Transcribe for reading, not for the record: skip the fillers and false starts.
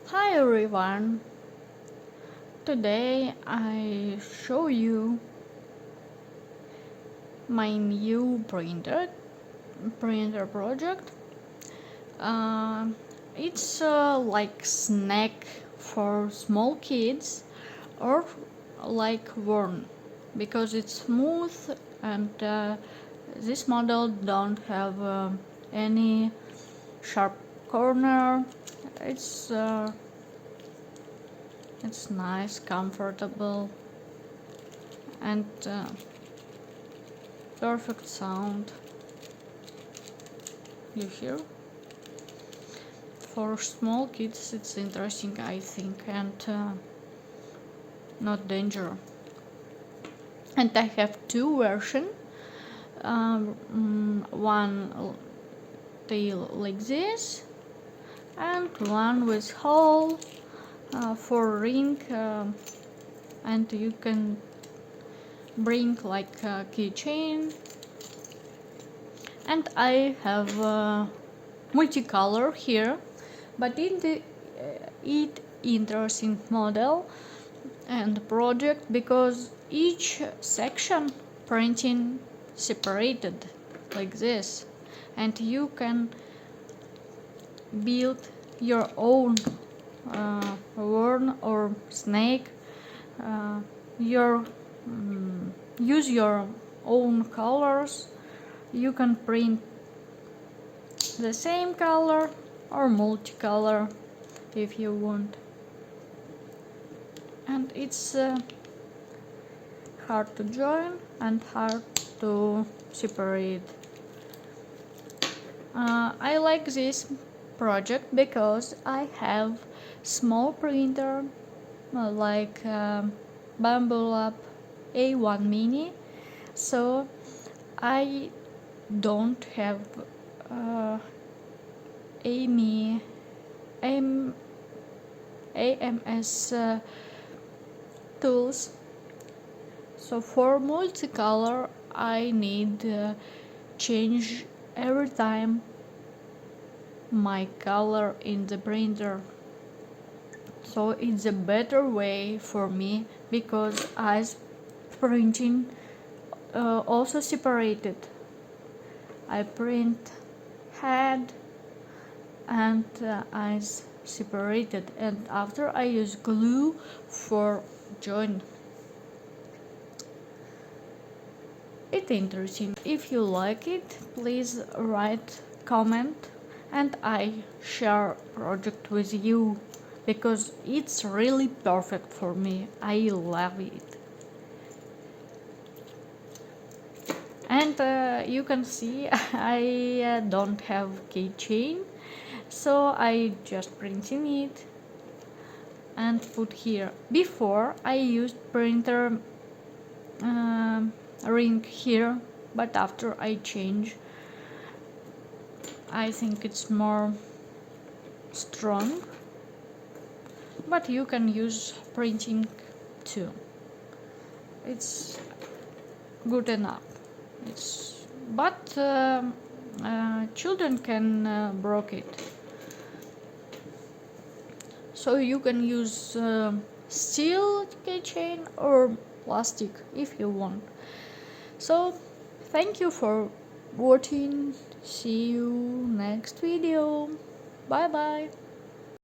Hi everyone, today I show you my new printer project. uh, it's like snack for small kids, or like worm, because it's smooth, and this model don't have any sharp corner. It's uh, it's nice, comfortable, and perfect sound. You hear? For small kids it's interesting, I think, and not danger. And I have two versions. One tail like this, and one with hole for ring, and you can bring like a keychain. And I have multicolor here, but it interesting model and project because each section printing separated like this, and you can build your own worm or snake, your use your own colors. You can print the same color or multicolor if you want, and it's hard to join and hard to separate. I like this project because I have small printer like Bamboo Lab A1 Mini, so I don't have uh, AMS tools. So for multicolor I need change every time my color in the printer. So it's a better way for me because as printing also separated. I print head and eyes separated, and after I use glue for join. It's interesting. If you like it, please write comment and I share project with you because it's really perfect for me. I love it. And you can see I don't have keychain, so I just printing it and put here. Before I used printer ring here, but after I change, I think it's more strong, but you can use printing too. It's good enough. But children can break it, so you can use steel keychain or plastic if you want. So thank you for watching. See you next video. Bye bye.